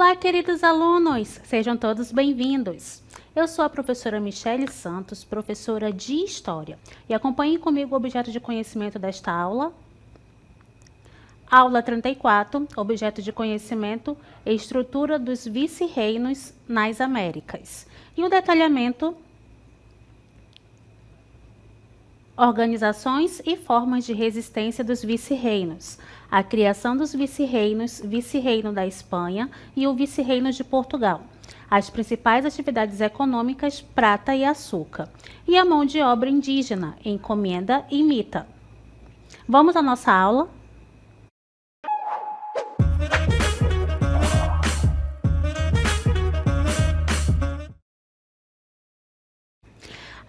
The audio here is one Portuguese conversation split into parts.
Olá, queridos alunos! Sejam todos bem-vindos! Eu sou a professora Michele Santos, professora de História, e acompanhem comigo o objeto de conhecimento desta aula. Aula 34, objeto de conhecimento, estrutura dos vice-reinos nas Américas. E o detalhamento, organizações e formas de resistência dos vice-reinos. A criação dos vice-reinos, vice-reino da Espanha e o vice-reino de Portugal. As principais atividades econômicas, prata e açúcar. E a mão de obra indígena, encomenda e mita. Vamos à nossa aula?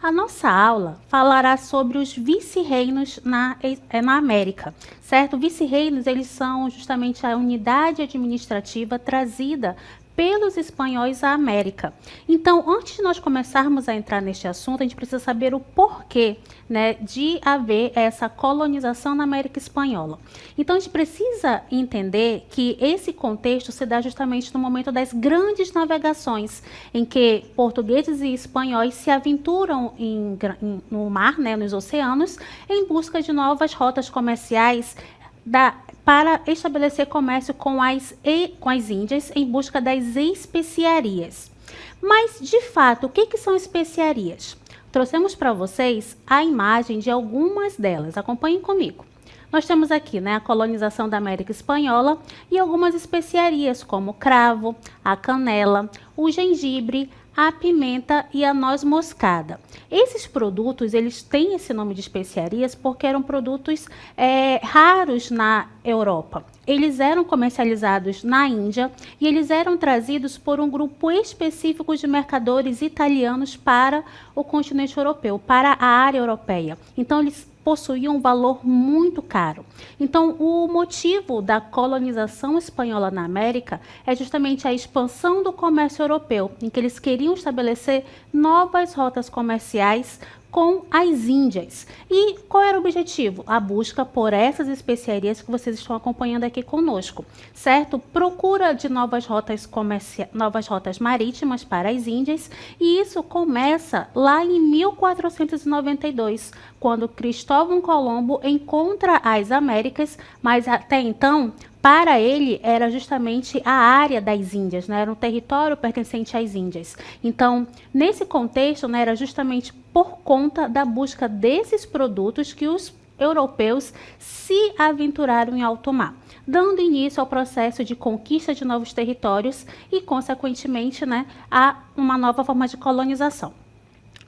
A nossa aula falará sobre os vice-reinos na América, certo? Vice-reinos, eles são justamente a unidade administrativa trazida pelos espanhóis à América. Então, antes de nós começarmos a entrar neste assunto, a gente precisa saber o porquê, né, de haver essa colonização na América Espanhola. Então, a gente precisa entender que esse contexto se dá justamente no momento das grandes navegações, em que portugueses e espanhóis se aventuram no mar, né, nos oceanos, em busca de novas rotas comerciais para estabelecer comércio com as Índias em busca das especiarias. Mas, de fato, o que são especiarias? Trouxemos para vocês a imagem de algumas delas. Acompanhem comigo. Nós temos aqui, né, a colonização da América Espanhola e algumas especiarias como o cravo, a canela, o gengibre, a pimenta e a noz moscada. Esses produtos, eles têm esse nome de especiarias porque eram produtos raros na Europa. Eles eram comercializados na Índia e eles eram trazidos por um grupo específico de mercadores italianos para o continente europeu, para a área europeia. Então, eles possuíam um valor muito caro. Então, o motivo da colonização espanhola na América é justamente a expansão do comércio europeu, em que eles queriam estabelecer novas rotas comerciais com as Índias. E qual era o objetivo? A busca por essas especiarias que vocês estão acompanhando aqui conosco, certo? Procura de novas rotas marítimas para as Índias, e isso começa lá em 1492, quando Cristóvão Colombo encontra as Américas, mas até então, para ele, era justamente a área das Índias, né? Era um território pertencente às Índias. Então, nesse contexto, né, era justamente por conta da busca desses produtos que os europeus se aventuraram em alto mar, dando início ao processo de conquista de novos territórios e, consequentemente, né, a uma nova forma de colonização.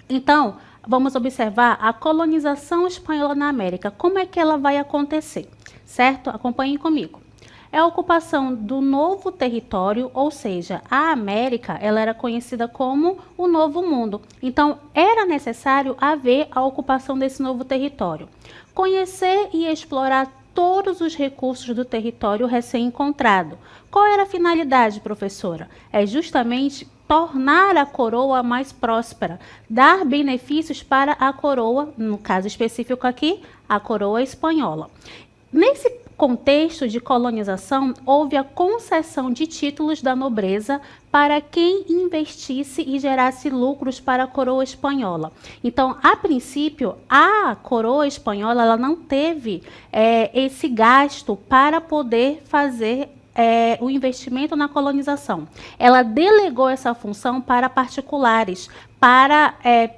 Então, vamos observar a colonização espanhola na América. Como é que ela vai acontecer, certo? Acompanhem comigo. É a ocupação do novo território, ou seja, a América, ela era conhecida como o Novo Mundo. Então, era necessário haver a ocupação desse novo território. Conhecer e explorar todos os recursos do território recém-encontrado. Qual era a finalidade, professora? É justamente tornar a coroa mais próspera, dar benefícios para a coroa, no caso específico aqui, a coroa espanhola. Nesse contexto de colonização, houve a concessão de títulos da nobreza para quem investisse e gerasse lucros para a coroa espanhola. Então, a princípio, a coroa espanhola ela não teve esse gasto para poder fazer o investimento na colonização. Ela delegou essa função para particulares, para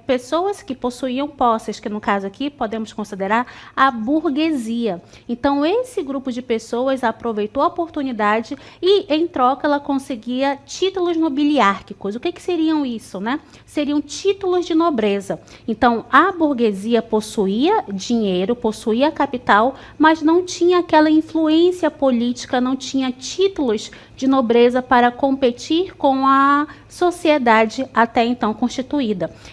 pessoas que possuíam posses, que no caso aqui podemos considerar a burguesia. Então, esse grupo de pessoas aproveitou a oportunidade e, em troca, ela conseguia títulos nobiliárquicos. O que seriam isso, né? Seriam títulos de nobreza. Então, a burguesia possuía dinheiro, possuía capital, mas não tinha aquela influência política, não tinha títulos de nobreza para competir com a sociedade até então constituída.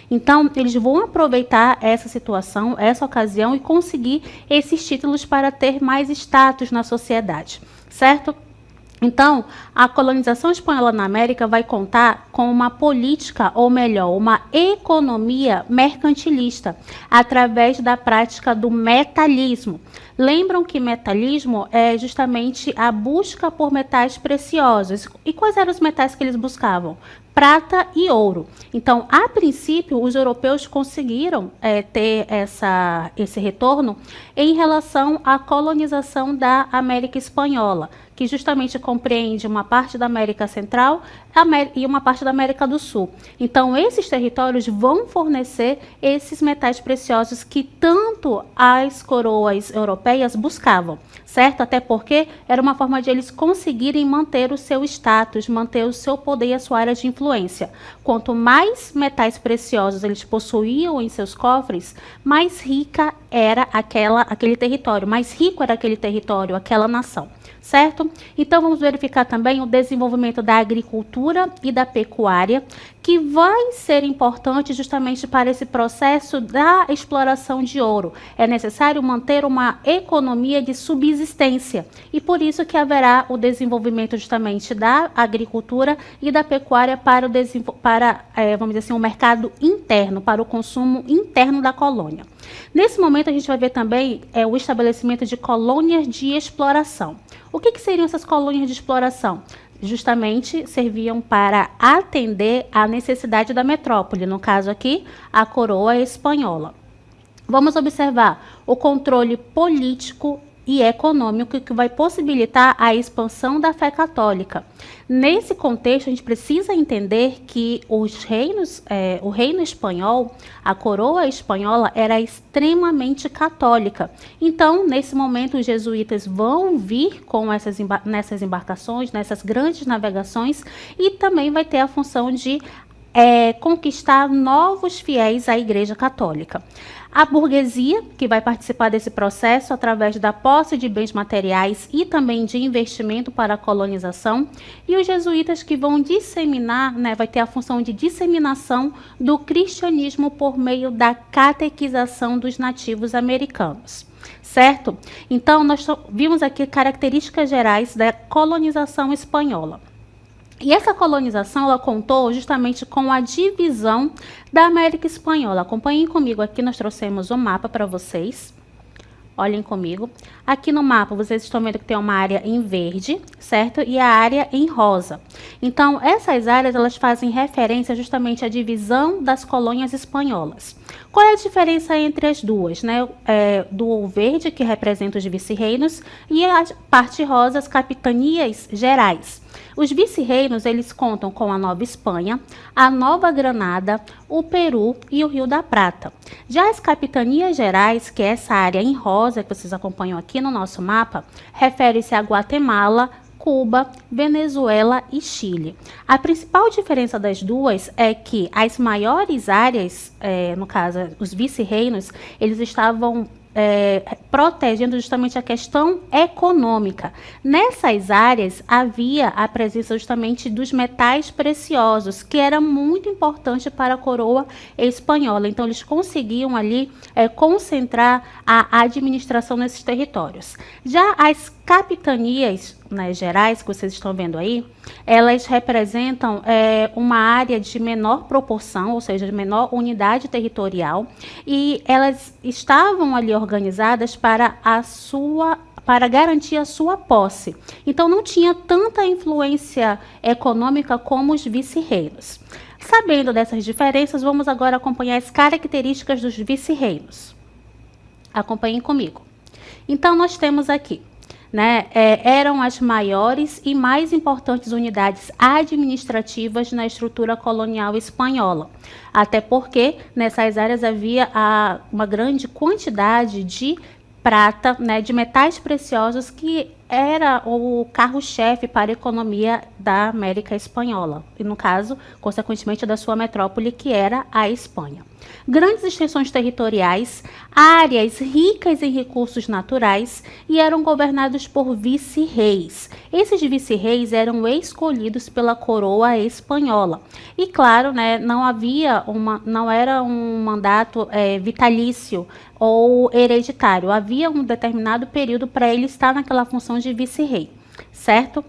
Então, eles vão aproveitar essa situação, essa ocasião e conseguir esses títulos para ter mais status na sociedade, certo? Então, a colonização espanhola na América vai contar com uma política, ou melhor, uma economia mercantilista, através da prática do metalismo. Lembram que metalismo é justamente a busca por metais preciosos. E quais eram os metais que eles buscavam? Prata e ouro. Então, a princípio, os europeus conseguiram ter esse retorno em relação à colonização da América Espanhola, que justamente compreende uma parte da América Central e uma parte da América do Sul. Então, esses territórios vão fornecer esses metais preciosos que tanto as coroas europeias buscavam, certo? Até porque era uma forma de eles conseguirem manter o seu status, manter o seu poder e a sua área de influência. Quanto mais metais preciosos eles possuíam em seus cofres, mais rica era aquele território, mais rico era aquele território, aquela nação. Certo? Então, vamos verificar também o desenvolvimento da agricultura e da pecuária, que vai ser importante justamente para esse processo da exploração de ouro. É necessário manter uma economia de subsistência e por isso que haverá o desenvolvimento justamente da agricultura e da pecuária para vamos dizer assim, o mercado interno, para o consumo interno da colônia. Nesse momento, a gente vai ver também o estabelecimento de colônias de exploração. O que seriam essas colônias de exploração? Justamente serviam para atender à necessidade da metrópole, no caso aqui, a coroa espanhola. Vamos observar o controle político e econômico que vai possibilitar a expansão da fé católica. Nesse contexto, a gente precisa entender que o reino espanhol, a coroa espanhola, era extremamente católica. Então, nesse momento, os jesuítas vão vir com nessas embarcações, nessas grandes navegações, e também vai ter a função de conquistar novos fiéis à Igreja Católica. A burguesia, que vai participar desse processo através da posse de bens materiais e também de investimento para a colonização, e os jesuítas que vão disseminar, vai ter a função de disseminação do cristianismo por meio da catequização dos nativos americanos. Certo? Então, nós vimos aqui características gerais da colonização espanhola. E essa colonização, ela contou justamente com a divisão da América Espanhola. Acompanhem comigo, aqui nós trouxemos um mapa para vocês. Olhem comigo. Aqui no mapa, vocês estão vendo que tem uma área em verde, certo? E a área em rosa. Então, essas áreas, elas fazem referência justamente à divisão das colônias espanholas. Qual é a diferença entre as duas, do verde, que representa os vice-reinos, e a parte rosa, as capitanias gerais. Os vice-reinos, eles contam com a Nova Espanha, a Nova Granada, o Peru e o Rio da Prata. Já as capitanias gerais, que é essa área em rosa que vocês acompanham aqui no nosso mapa, refere-se a Guatemala, Cuba, Venezuela e Chile. A principal diferença das duas é que as maiores áreas, no caso, os vice-reinos, eles estavam protegendo justamente a questão econômica. Nessas áreas havia a presença justamente dos metais preciosos, que era muito importante para a coroa espanhola. Então, eles conseguiam ali concentrar a administração nesses territórios. Já as capitanias gerais, que vocês estão vendo aí, elas representam uma área de menor proporção, ou seja, de menor unidade territorial, e elas estavam ali organizadas para garantir a sua posse. Então, não tinha tanta influência econômica como os vice-reinos. Sabendo dessas diferenças, vamos agora acompanhar as características dos vice-reinos. Acompanhem comigo. Então, nós temos aqui, eram as maiores e mais importantes unidades administrativas na estrutura colonial espanhola. Até porque nessas áreas havia uma grande quantidade de prata, de metais preciosos, que era o carro-chefe para a economia da América Espanhola, e no caso, consequentemente, da sua metrópole, que era a Espanha. Grandes extensões territoriais, áreas ricas em recursos naturais, e eram governados por vice-reis. Esses vice-reis eram escolhidos pela coroa espanhola. E claro, não era um mandato vitalício ou hereditário. Havia um determinado período para ele estar naquela função de vice-rei, certo?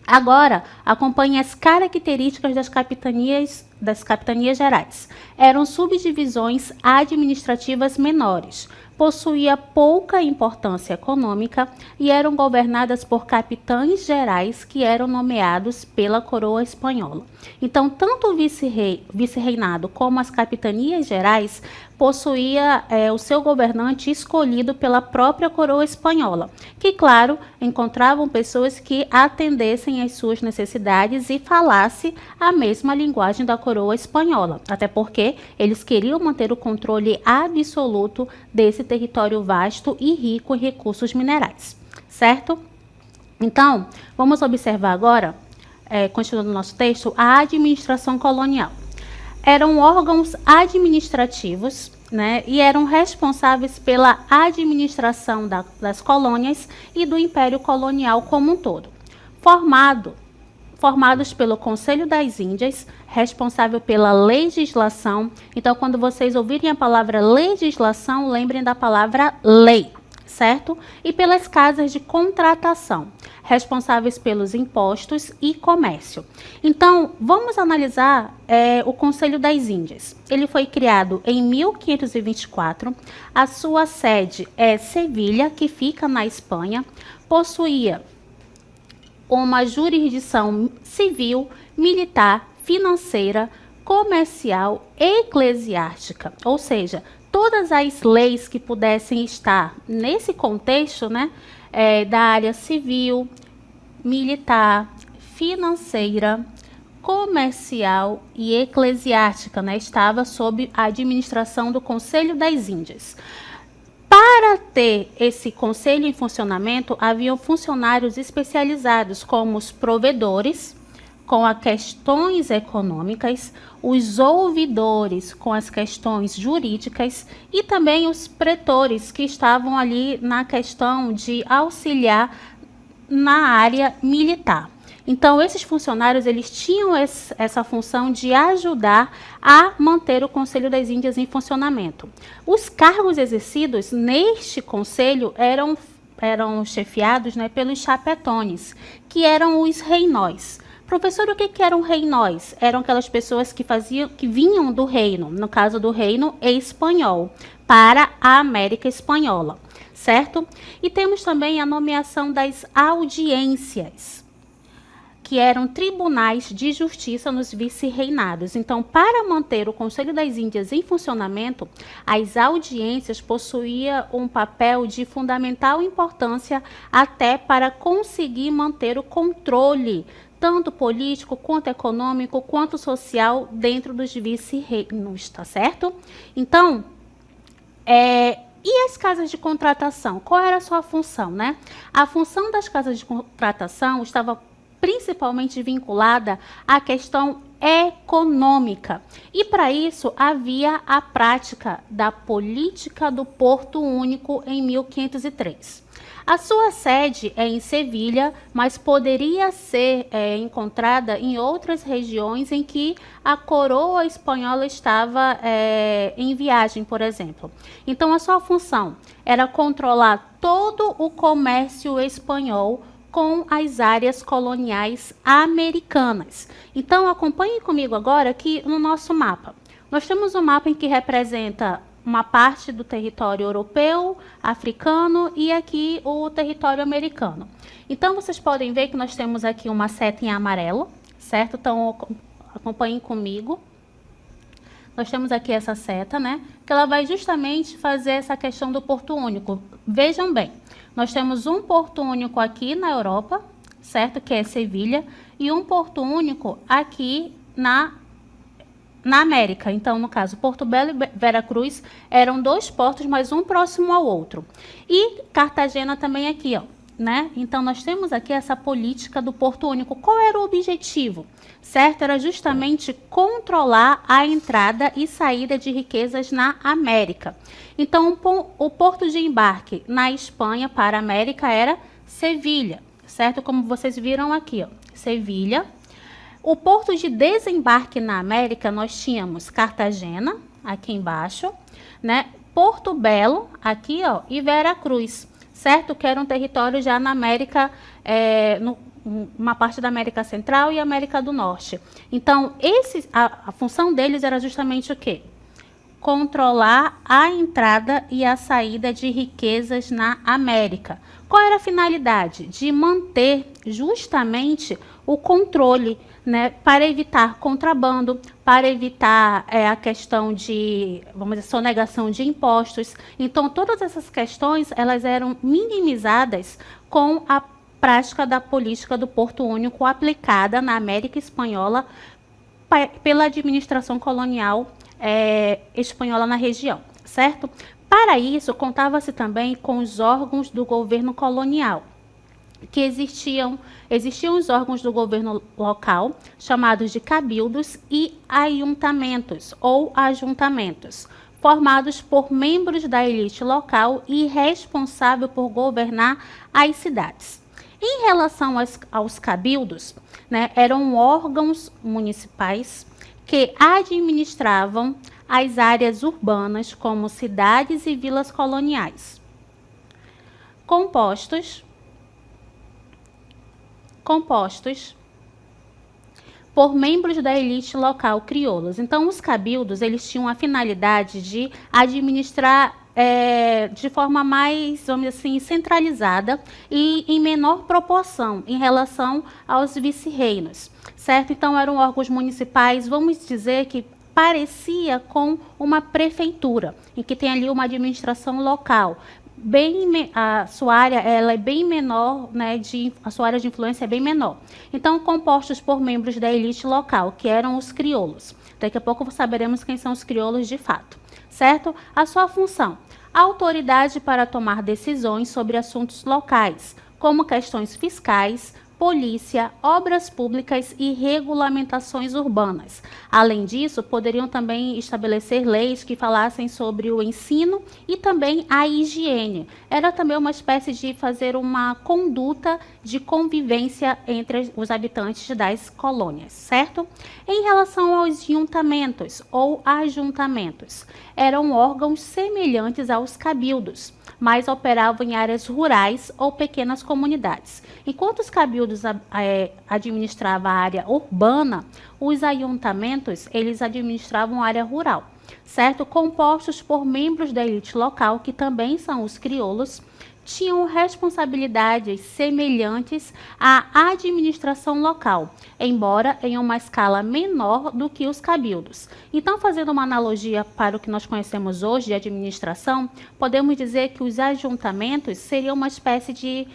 Agora, acompanhe as características das capitanias gerais. Eram subdivisões administrativas menores, possuía pouca importância econômica e eram governadas por capitães gerais que eram nomeados pela coroa espanhola. Então, tanto o vice-reinado como as capitanias gerais possuía o seu governante escolhido pela própria coroa espanhola, que, claro, encontravam pessoas que atendessem às suas necessidades e falasse a mesma linguagem da coroa espanhola, até porque eles queriam manter o controle absoluto desse território vasto e rico em recursos minerais, certo? Então, vamos observar agora, continuando no nosso texto, a administração colonial. Eram órgãos administrativos, né, e eram responsáveis pela administração das colônias e do Império Colonial como um todo. Formados pelo Conselho das Índias, responsável pela legislação. Então, quando vocês ouvirem a palavra legislação, lembrem da palavra lei, certo? E pelas casas de contratação, responsáveis pelos impostos e comércio. Então, vamos analisar o Conselho das Índias. Ele foi criado em 1524, a sua sede é Sevilha, que fica na Espanha, possuía uma jurisdição civil, militar, financeira, comercial, eclesiástica, ou seja, todas as leis que pudessem estar nesse contexto, né, da área civil, militar, financeira, comercial e eclesiástica, né, estava sob a administração do Conselho das Índias. Para ter esse conselho em funcionamento, haviam funcionários especializados, como os provedores, com as questões econômicas, os ouvidores, com as questões jurídicas, e também os pretores, que estavam ali na questão de auxiliar na área militar. Então, esses funcionários, eles tinham essa função de ajudar a manter o Conselho das Índias em funcionamento. Os cargos exercidos neste conselho eram chefiados, né, pelos chapetones, que eram os reinóis. Professor, o que eram reinóis? Eram aquelas pessoas que vinham do reino, no caso do reino espanhol, para a América Espanhola, certo? E temos também a nomeação das audiências, que eram tribunais de justiça nos vice-reinados. Então, para manter o Conselho das Índias em funcionamento, as audiências possuíam um papel de fundamental importância até para conseguir manter o controle, tanto político, quanto econômico, quanto social, dentro dos vice-reinos, tá certo? Então, e as casas de contratação? Qual era a sua função, né? A função das casas de contratação estava principalmente vinculada à questão econômica. E para isso havia a prática da política do Porto Único em 1503. A sua sede é em Sevilha, mas poderia ser encontrada em outras regiões em que a coroa espanhola estava em viagem, por exemplo. Então, a sua função era controlar todo o comércio espanhol com as áreas coloniais americanas. Então, acompanhe comigo agora aqui no nosso mapa. Nós temos um mapa em que representa uma parte do território europeu, africano e aqui o território americano. Então, vocês podem ver que nós temos aqui uma seta em amarelo, certo? Então, acompanhem comigo. Nós temos aqui essa seta, né? Que ela vai justamente fazer essa questão do Porto Único. Vejam bem, nós temos um Porto Único aqui na Europa, certo? Que é Sevilha, e um Porto Único aqui na América. Então, no caso, Porto Belo e Veracruz eram dois portos, mas um próximo ao outro. E Cartagena também aqui, ó, né? Então, nós temos aqui essa política do Porto Único. Qual era o objetivo? Certo? Era justamente controlar a entrada e saída de riquezas na América. Então, o porto de embarque na Espanha para a América era Sevilha, certo? Como vocês viram aqui, ó, Sevilha. O porto de desembarque na América, nós tínhamos Cartagena, aqui embaixo, né? Porto Belo, aqui, ó, e Veracruz, certo? Que era um território já na América, uma parte da América Central e América do Norte. Então, a função deles era justamente o quê? Controlar a entrada e a saída de riquezas na América. Qual era a finalidade? De manter justamente o controle, né, para evitar contrabando, para evitar a questão de, vamos dizer, sonegação de impostos. Então, todas essas questões, elas eram minimizadas com a prática da política do Porto Único aplicada na América Espanhola pela administração colonial espanhola na região, certo? Para isso, contava-se também com os órgãos do governo colonial, que existiam os órgãos do governo local, chamados de cabildos e ayuntamentos, ou ajuntamentos, formados por membros da elite local e responsável por governar as cidades. Em relação aos cabildos, né, eram órgãos municipais que administravam as áreas urbanas, como cidades e vilas coloniais, compostos por membros da elite local crioulos. Então, os cabildos, eles tinham a finalidade de administrar de forma mais, vamos dizer assim, centralizada e em menor proporção em relação aos vice-reinos, certo? Então, eram órgãos municipais, vamos dizer que parecia com uma prefeitura, em que tem ali uma administração local. A sua área ela é bem menor, né, a sua área de influência é bem menor. Então, compostos por membros da elite local, que eram os crioulos. Daqui a pouco saberemos quem são os crioulos de fato, certo? A sua função: autoridade para tomar decisões sobre assuntos locais, como questões fiscais, polícia, obras públicas e regulamentações urbanas. Além disso, poderiam também estabelecer leis que falassem sobre o ensino e também a higiene. Era também uma espécie de fazer uma conduta de convivência entre os habitantes das colônias, certo? Em relação aos juntamentos ou ajuntamentos, eram órgãos semelhantes aos cabildos, mas operavam em áreas rurais ou pequenas comunidades. Enquanto os cabildos administravam a área urbana, os ayuntamentos, eles administravam a área rural, certo? Compostos por membros da elite local, que também são os crioulos, tinham responsabilidades semelhantes à administração local, embora em uma escala menor do que os cabildos. Então, fazendo uma analogia para o que nós conhecemos hoje de administração, podemos dizer que os ajuntamentos seriam uma espécie de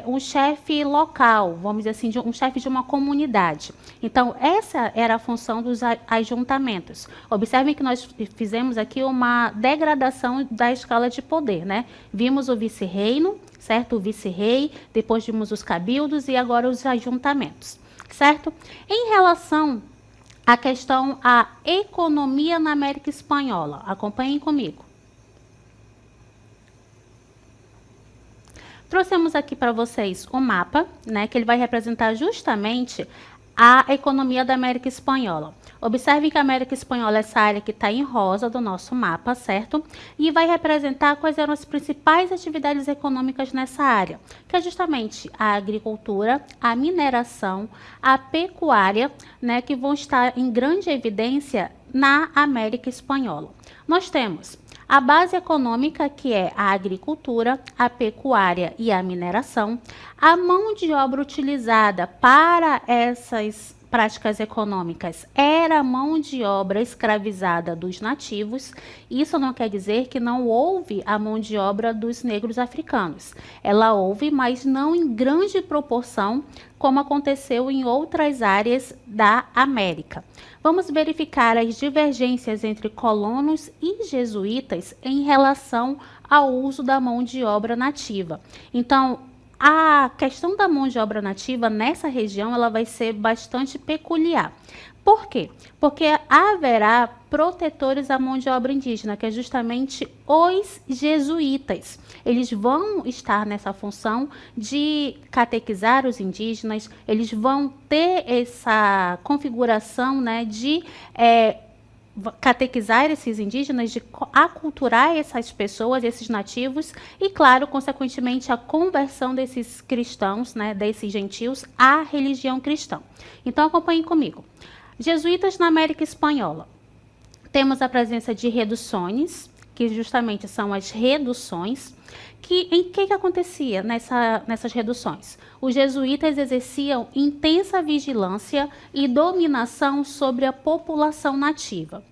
um chefe local, vamos dizer assim, um chefe de uma comunidade. Então, essa era a função dos ajuntamentos. Observem que nós fizemos aqui uma degradação da escala de poder, né? Vimos o vice-reino, certo? O vice-rei, depois vimos os cabildos e agora os ajuntamentos, certo? Em relação à questão à economia na América Espanhola, acompanhem comigo. Trouxemos aqui para vocês o mapa, né, que ele vai representar justamente a economia da América Espanhola. Observem que a América Espanhola é essa área que está em rosa do nosso mapa, certo? E vai representar quais eram as principais atividades econômicas nessa área, que é justamente a agricultura, a mineração, a pecuária, né, que vão estar em grande evidência na América Espanhola. Nós temos a base econômica, que é a agricultura, a pecuária e a mineração. A mão de obra utilizada para essas práticas econômicas era a mão de obra escravizada dos nativos. Isso não quer dizer que não houve a mão de obra dos negros africanos. Ela houve, mas não em grande proporção, como aconteceu em outras áreas da América. Vamos verificar as divergências entre colonos e jesuítas em relação ao uso da mão de obra nativa. Então, a questão da mão de obra nativa nessa região ela vai ser bastante peculiar. Por quê? Porque haverá protetores à mão de obra indígena, que é justamente os jesuítas. Eles vão estar nessa função de catequizar os indígenas, eles vão ter essa configuração, né, de catequizar esses indígenas, de aculturar essas pessoas, esses nativos, e, claro, consequentemente, a conversão desses cristãos, né, desses gentios, à religião cristã. Então, acompanhem comigo. Jesuítas na América Espanhola. Temos a presença de reduções, que justamente são as reduções, em que acontecia nessas reduções? Os jesuítas exerciam intensa vigilância e dominação sobre a população nativa.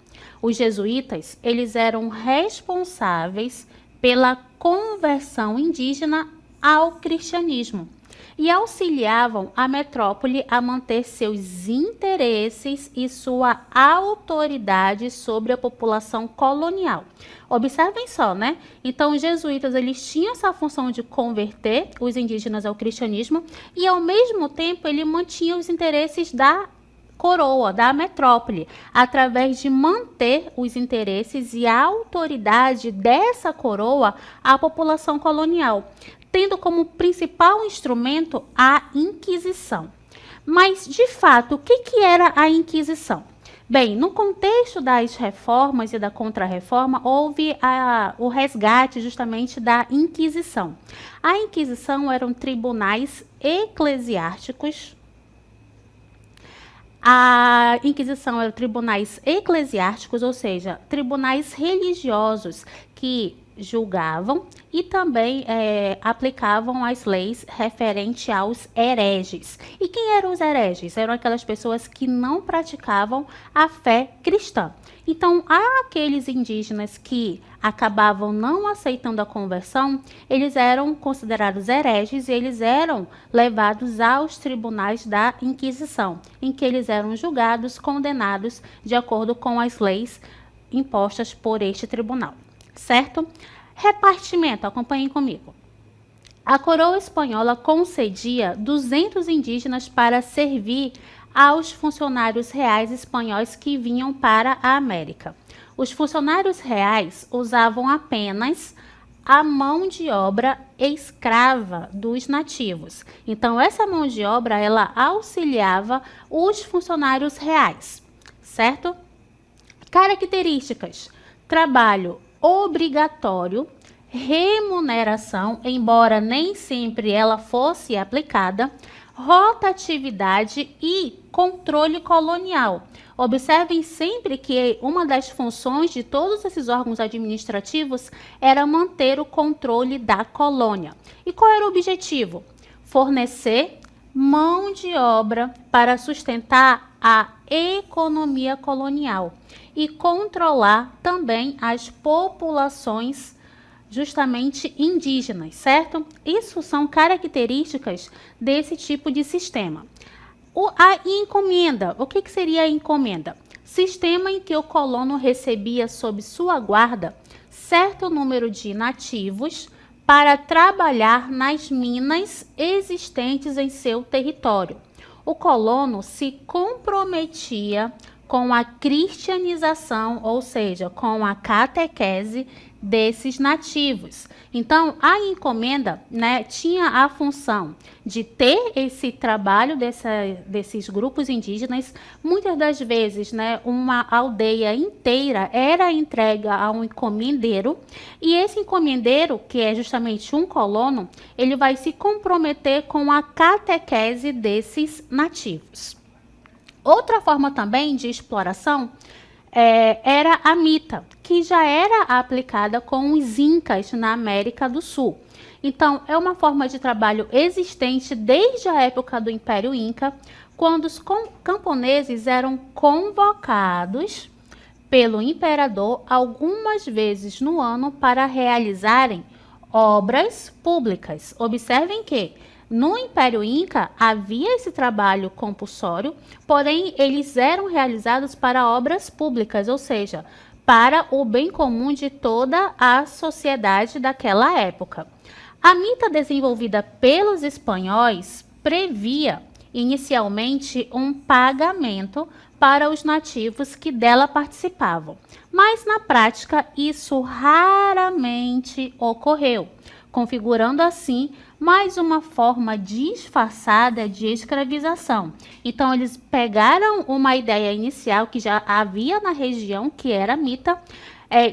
Os jesuítas, eles eram responsáveis pela conversão indígena ao cristianismo e auxiliavam a metrópole a manter seus interesses e sua autoridade sobre a população colonial. Observem só, né? Então, os jesuítas, eles tinham essa função de converter os indígenas ao cristianismo e, ao mesmo tempo, ele mantinha os interesses da coroa, da metrópole, através de manter os interesses e a autoridade dessa coroa à população colonial, tendo como principal instrumento a Inquisição. Mas, de fato, o que era a Inquisição? Bem, no contexto das reformas e da Contra-Reforma, houve o resgate justamente da Inquisição. A Inquisição eram tribunais eclesiásticos. A Inquisição eram tribunais eclesiásticos, ou seja, tribunais religiosos que julgavam e também aplicavam as leis referentes aos hereges. E quem eram os hereges? Eram aquelas pessoas que não praticavam a fé cristã. Então, aqueles indígenas que acabavam não aceitando a conversão, eles eram considerados hereges e eles eram levados aos tribunais da Inquisição, em que eles eram julgados, condenados de acordo com as leis impostas por este tribunal. Certo? Repartimento, acompanhem comigo. A coroa espanhola concedia 200 indígenas para servir aos funcionários reais espanhóis que vinham para a América. Os funcionários reais usavam apenas a mão de obra escrava dos nativos. Então, essa mão de obra, ela auxiliava os funcionários reais, certo? Características: trabalho obrigatório, remuneração, embora nem sempre ela fosse aplicada, rotatividade e controle colonial. Observem sempre que uma das funções de todos esses órgãos administrativos era manter o controle da colônia. E qual era o objetivo? Fornecer mão de obra para sustentar a economia colonial e controlar também as populações justamente indígenas, certo? Isso são características desse tipo de sistema. A encomenda, o que seria a encomenda? Sistema em que o colono recebia sob sua guarda certo número de nativos para trabalhar nas minas existentes em seu território. O colono se comprometia com a cristianização, ou seja, com a catequese desses nativos. Então, a encomenda, né, tinha a função de ter esse trabalho desses grupos indígenas. Muitas das vezes, né, uma aldeia inteira era entregue a um encomendeiro, e esse encomendeiro, que é justamente um colono, ele vai se comprometer com a catequese desses nativos. Outra forma também de exploração era a mita, que já era aplicada com os incas na América do Sul. Então, é uma forma de trabalho existente desde a época do Império Inca, quando os camponeses eram convocados pelo imperador algumas vezes no ano para realizarem obras públicas. Observem que no Império Inca havia esse trabalho compulsório, porém eles eram realizados para obras públicas, ou seja, para o bem comum de toda a sociedade daquela época. A mita desenvolvida pelos espanhóis previa inicialmente um pagamento para os nativos que dela participavam, mas na prática isso raramente ocorreu. configurando assim mais uma forma disfarçada de escravização. Então, eles pegaram uma ideia inicial que já havia na região, que era mita,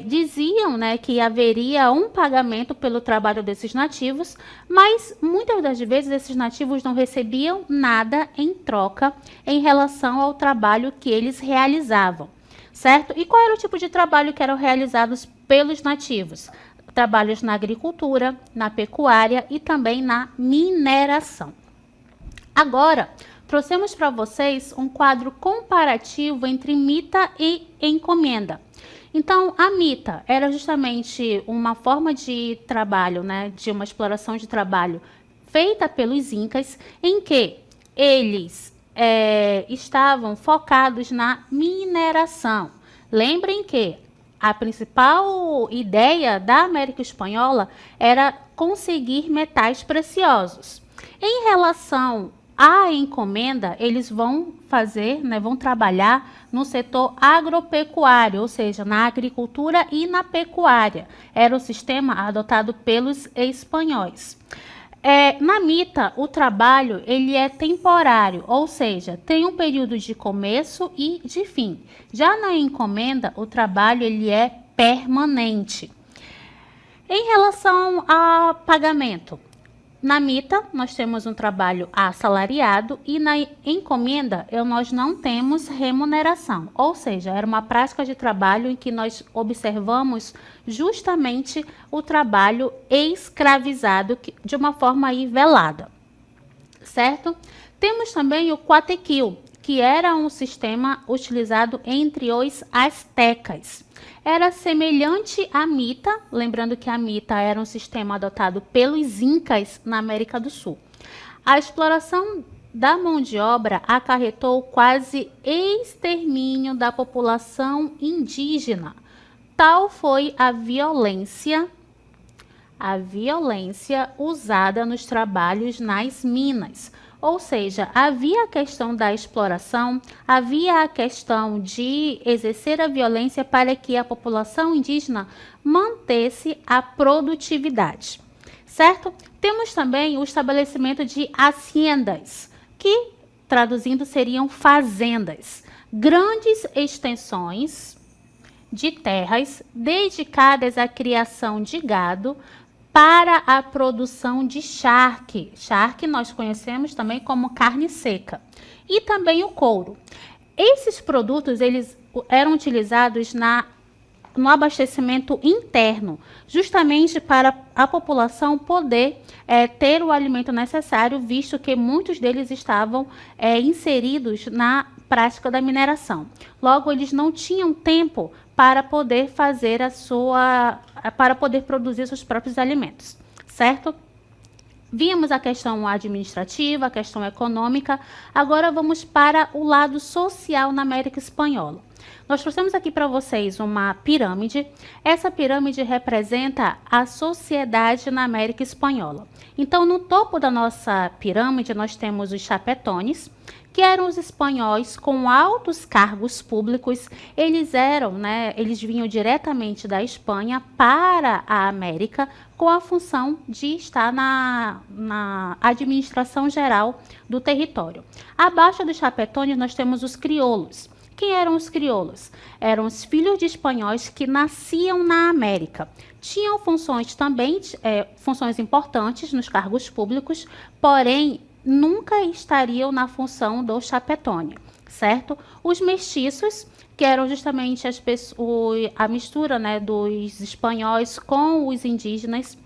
diziam, né, que haveria um pagamento pelo trabalho desses nativos, mas muitas das vezes esses nativos não recebiam nada em troca em relação ao trabalho que eles realizavam, certo? E qual era o tipo de trabalho que eram realizados pelos nativos? Trabalhos na agricultura, na pecuária e também na mineração. Agora, trouxemos para vocês um quadro comparativo entre mita e encomenda. Então, a mita era justamente uma forma de trabalho, né, de uma exploração de trabalho feita pelos incas, em que eles estavam focados na mineração. Lembrem que a principal ideia da América Espanhola era conseguir metais preciosos. Em relação à encomenda, eles vão fazer, né, vão trabalhar no setor agropecuário, ou seja, na agricultura e na pecuária. Era o sistema adotado pelos espanhóis. Na mita, o trabalho ele é temporário, ou seja, tem um período de começo e de fim. Já na encomenda, o trabalho ele é permanente. Em relação a pagamento, na mita nós temos um trabalho assalariado e na encomenda nós não temos remuneração, ou seja, era uma prática de trabalho em que nós observamos justamente o trabalho escravizado de uma forma aí velada, certo? Temos também o quatequil, que era um sistema utilizado entre os astecas. Era semelhante à mita, lembrando que a mita era um sistema adotado pelos incas na América do Sul. A exploração da mão de obra acarretou quase extermínio da população indígena. Tal foi a violência usada nos trabalhos nas minas. Ou seja, havia a questão da exploração, havia a questão de exercer a violência para que a população indígena mantesse a produtividade, certo? Temos também o estabelecimento de haciendas, que traduzindo seriam fazendas, grandes extensões de terras dedicadas à criação de gado para a produção de charque. Charque nós conhecemos também como carne seca. E também o couro. Esses produtos eles eram utilizados no abastecimento interno, justamente para a população poder ter o alimento necessário, visto que muitos deles estavam inseridos na prática da mineração. Logo, eles não tinham tempo para poder fazer para poder produzir seus próprios alimentos, certo? Vimos a questão administrativa, a questão econômica, agora vamos para o lado social na América Espanhola. Nós trouxemos aqui para vocês uma pirâmide. Essa pirâmide representa a sociedade na América Espanhola. Então, no topo da nossa pirâmide, nós temos os chapetones, que eram os espanhóis com altos cargos públicos. Eles vinham diretamente da Espanha para a América com a função de estar na administração geral do território. Abaixo dos chapetones nós temos os crioulos. Quem eram os crioulos? Eram os filhos de espanhóis que nasciam na América. Tinham funções também, funções importantes nos cargos públicos, porém nunca estariam na função do chapetone, certo? Os mestiços, que eram justamente a mistura, né, dos espanhóis com os indígenas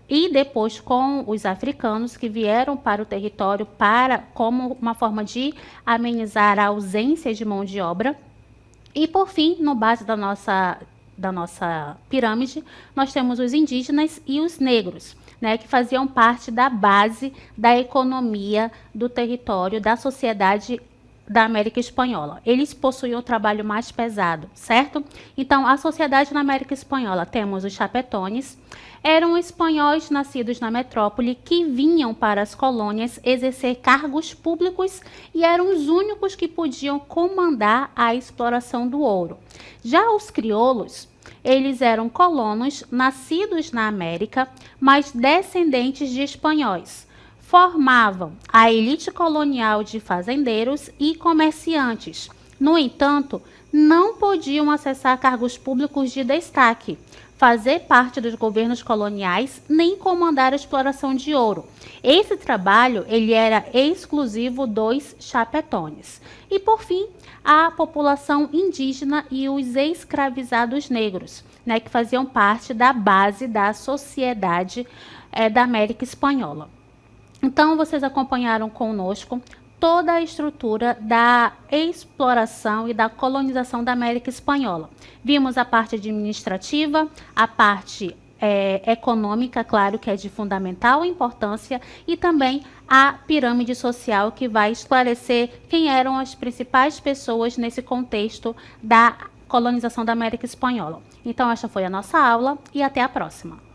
e depois com os africanos que vieram para o território como uma forma de amenizar a ausência de mão de obra. E por fim, no base da nossa pirâmide, nós temos os indígenas e os negros, né, que faziam parte da base da economia do território, da sociedade da América Espanhola. Eles possuíam o trabalho mais pesado, certo? Então, a sociedade na América Espanhola, temos os chapetones, eram espanhóis nascidos na metrópole que vinham para as colônias exercer cargos públicos e eram os únicos que podiam comandar a exploração do ouro. Já os crioulos eles eram colonos nascidos na América, mas descendentes de espanhóis. Formavam a elite colonial de fazendeiros e comerciantes. No entanto, não podiam acessar cargos públicos de destaque, fazer parte dos governos coloniais, nem comandar a exploração de ouro. Esse trabalho ele era exclusivo dos chapetones. E, por fim, a população indígena e os escravizados negros, né, que faziam parte da base da sociedade da América Espanhola. Então, vocês acompanharam conosco toda a estrutura da exploração e da colonização da América Espanhola. Vimos a parte administrativa, a parte econômica, claro, que é de fundamental importância, e também a pirâmide social, que vai esclarecer quem eram as principais pessoas nesse contexto da colonização da América Espanhola. Então, esta foi a nossa aula e até a próxima.